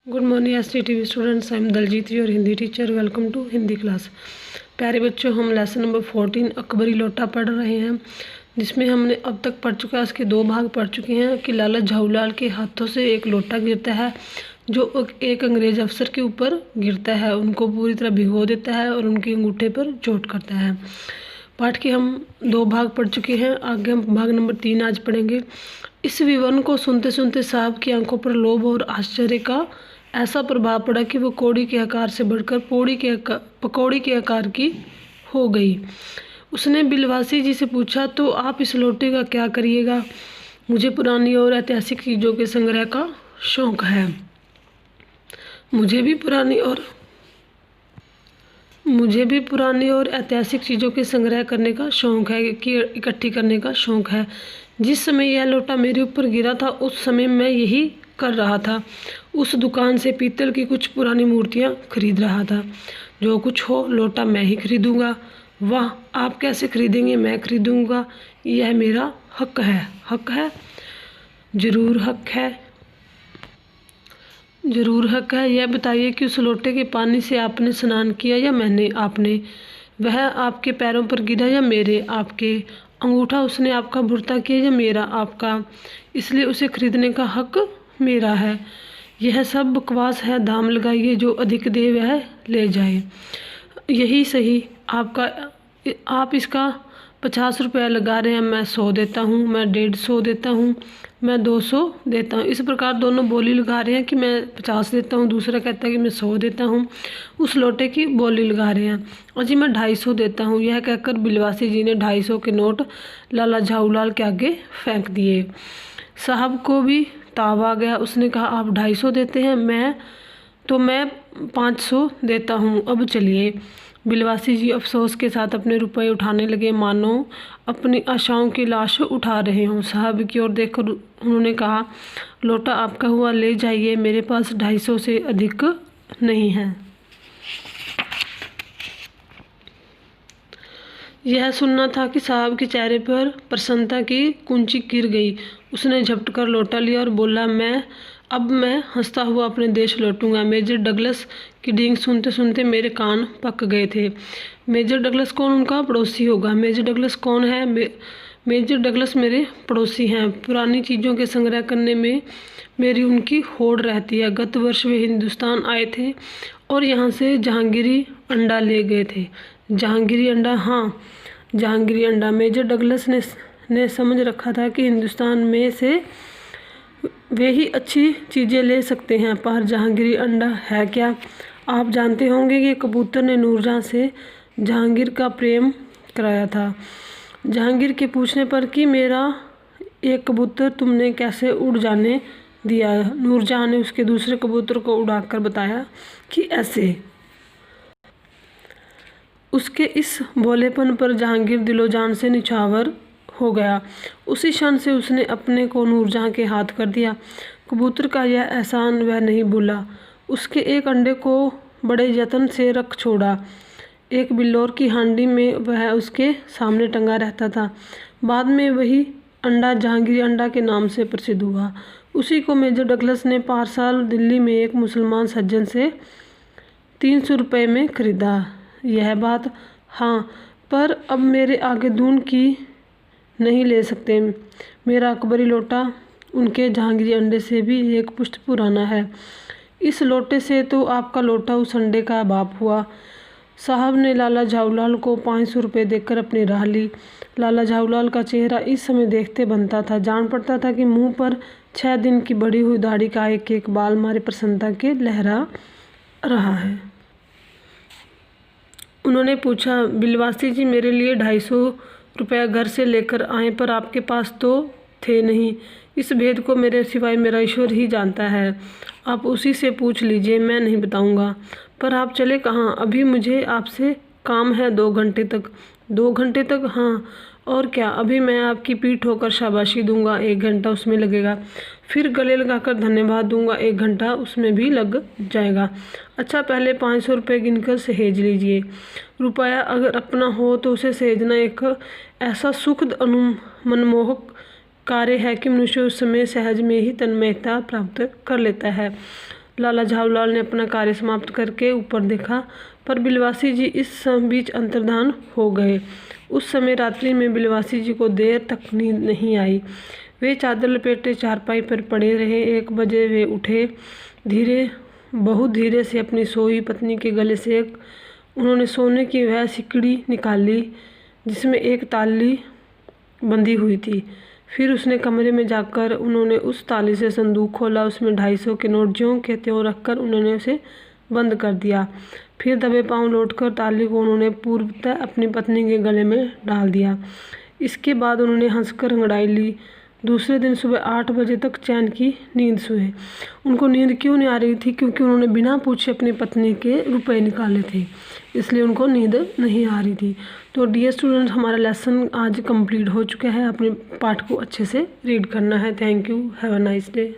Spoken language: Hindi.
Good morning STTV students, I am Daljeet your Hindi teacher. Welcome to Hindi class. प्यारे बच्चों, हम लेसन नंबर 14 अकबरी लोटा पढ़ रहे हैं, जिसमें हमने अब तक पढ़ चुका है। इसके दो भाग पढ़ चुके हैं कि लाला झाऊलाल के हाथों से एक लोटा गिरता है जो एक अंग्रेज अफसर के ऊपर गिरता है, उनको पूरी तरह भिगो देता है और उनके अंगूठे पर चोट करता है। पाठ के हम दो भाग पढ़ चुके हैं, आगे हम भाग नंबर 3 आज पढ़ेंगे। इस विवरण को सुनते सुनते साहब की आंखों पर लोभ और आश्चर्य का ऐसा प्रभाव पड़ा कि वो कौड़ी के आकार से बढ़कर पकौड़ी के आकार की हो गई। उसने बिलवासी जी से पूछा, तो आप इस लोटे का क्या करिएगा? मुझे पुरानी और ऐतिहासिक चीज़ों के संग्रह का शौक है। मुझे भी पुरानी और ऐतिहासिक चीज़ों के संग्रह करने का शौक है, कि इकट्ठी करने का शौक है। जिस समय यह लोटा मेरे ऊपर गिरा था उस समय मैं यही कर रहा था। उस दुकान से पीतल की कुछ पुरानी मूर्तियाँ खरीद रहा था। जो कुछ हो, लोटा मैं ही खरीदूंगा। वाह, आप कैसे खरीदेंगे? मैं खरीदूंगा, यह मेरा हक है। हक है? जरूर हक है, जरूर हक है। यह बताइए कि उस लोटे के पानी से आपने स्नान किया या आपने? वह आपके पैरों पर गिरा या मेरे? आपके। अंगूठा उसने आपका भुरता किया या मेरा? आपका। इसलिए उसे खरीदने का हक मेरा है। यह सब बकवास है, दाम लगाइए, जो अधिक दे वह ले जाए। यही सही, आप इसका 50 रुपया लगा रहे हैं, मैं 100 देता हूँ, मैं 150 देता हूँ, मैं 200 देता हूँ। इस प्रकार दोनों बोली लगा रहे हैं कि मैं 50 देता हूँ, दूसरा कहता है कि मैं 100 देता हूँ। उस लोटे की बोली लगा रहे हैं। और जी मैं 250 देता हूँ। यह कहकर बिलवासी जी ने 250 के नोट लाला झाऊलाल के आगे फेंक दिए। साहब को भी ताव आ गया। उसने कहा, आप 250 देते हैं, मैं 500 देता हूँ। अब चलिए। बिलवासी जी अफसोस के साथ अपने रुपए उठाने लगे, मानो अपनी आशाओं की लाश उठा रहे हों। साहब की ओर देखकर उन्होंने कहा, लोटा आपका हुआ, ले जाइए, मेरे पास 250 से अधिक नहीं है। यह सुनना था कि साहब के चेहरे पर प्रसन्नता की कुंची गिर गई। उसने झपट कर लोटा लिया और बोला, अब मैं हंसता हुआ अपने देश लौटूंगा। मेजर डगलस की डींग सुनते सुनते मेरे कान पक गए थे। मेजर डगलस कौन? उनका पड़ोसी होगा। मेजर डगलस कौन है? मेजर डगलस मेरे पड़ोसी हैं। पुरानी चीज़ों के संग्रह करने में मेरी उनकी होड़ रहती है। गत वर्ष वे हिंदुस्तान आए थे और यहाँ से जहांगीरी अंडा ले गए थे। जहांगीरी अंडा? हाँ, जहांगीरी अंडा। मेजर डगलस ने समझ रखा था कि हिंदुस्तान में से वे ही अच्छी चीज़ें ले सकते हैं, पर जहांगीरी अंडा है क्या? आप जानते होंगे कि कबूतर ने नूरजहाँ से जहांगीर का प्रेम कराया था। जहांगीर के पूछने पर कि मेरा एक कबूतर तुमने कैसे उड़ जाने दिया, नूरजहाँ ने उसके दूसरे कबूतर को उड़ाकर बताया कि ऐसे। उसके इस भोलेपन पर जहांगीर दिलो जान से निछावर हो गया। उसी क्षण से उसने अपने को नूरजहाँ के हाथ कर दिया। कबूतर का यह एहसान वह नहीं भूला। उसके एक अंडे को बड़े यत्न से रख छोड़ा। एक बिल्लौर की हांडी में वह उसके सामने टंगा रहता था। बाद में वही अंडा जहांगीरी अंडा के नाम से प्रसिद्ध हुआ। उसी को मेजर डगलस ने पारसाल दिल्ली में एक मुसलमान सज्जन से 300 रुपये में खरीदा। यह बात? हाँ, पर अब मेरे आगे दून की नहीं ले सकते। मेरा अकबरी लोटा उनके जहांगीरी अंडे से भी एक पुश्त पुराना है। इस लोटे से तो आपका लोटा उस अंडे का बाप हुआ। साहब ने लाला झाऊलाल को 500 रुपये देकर अपनी राह ली। लाला झाऊलाल का चेहरा इस समय देखते बनता था। जान पड़ता था कि मुंह पर 6 दिन की बढ़ी हुई दाढ़ी का एक एक बाल मारे प्रसन्नता के लहरा रहा है। उन्होंने पूछा, बिलवासी जी, मेरे लिए 250 रुपया घर से लेकर आए, पर आपके पास तो थे नहीं। इस भेद को मेरे सिवाय मेरा ईश्वर ही जानता है। आप उसी से पूछ लीजिए, मैं नहीं बताऊंगा। पर आप चले कहाँ? अभी मुझे आपसे काम है 2 घंटे तक। 2 घंटे तक? हाँ, और क्या? अभी मैं आपकी पीठ होकर शाबाशी दूंगा, 1 घंटा उसमें लगेगा। फिर गले लगाकर धन्यवाद दूंगा, 1 घंटा उसमें भी लग जाएगा। अच्छा, पहले 500 रुपये गिनकर सहेज लीजिए। रुपया अगर अपना हो तो उसे सहेजना एक ऐसा सुखद मनमोहक कार्य है कि मनुष्य उस समय सहज में ही तन्मयता प्राप्त कर लेता है। लाला झाऊलाल ने अपना कार्य समाप्त करके ऊपर देखा, पर बिलवासी जी इस बीच अंतर्धान हो गए। उस समय रात्रि में बिलवासी जी को देर तक नींद नहीं आई। वे चादर लपेटे चारपाई पर पड़े रहे। 1 बजे वे उठे। बहुत धीरे से अपनी सोई पत्नी के गले से उन्होंने सोने की वह सिकड़ी निकाली जिसमें एक ताली बंधी हुई थी। फिर उसने कमरे में जाकर उन्होंने उस ताली से संदूक खोला। उसमें 250 के नोट ज्यों के त्यों रखकर उन्होंने उसे बंद कर दिया। फिर दबे पांव लौटकर ताली को उन्होंने पूर्वतः अपनी पत्नी के गले में डाल दिया। इसके बाद उन्होंने हंसकर अंगड़ाई ली। दूसरे दिन सुबह 8 बजे तक चैन की नींद सोए। उनको नींद क्यों नहीं आ रही थी? क्योंकि उन्होंने बिना पूछे अपनी पत्नी के रुपए निकाले थे, इसलिए उनको नींद नहीं आ रही थी। तो डियर स्टूडेंट, हमारा लेसन आज कंप्लीट हो चुका है। अपने पाठ को अच्छे से रीड करना है। Thank you. Have a nice day.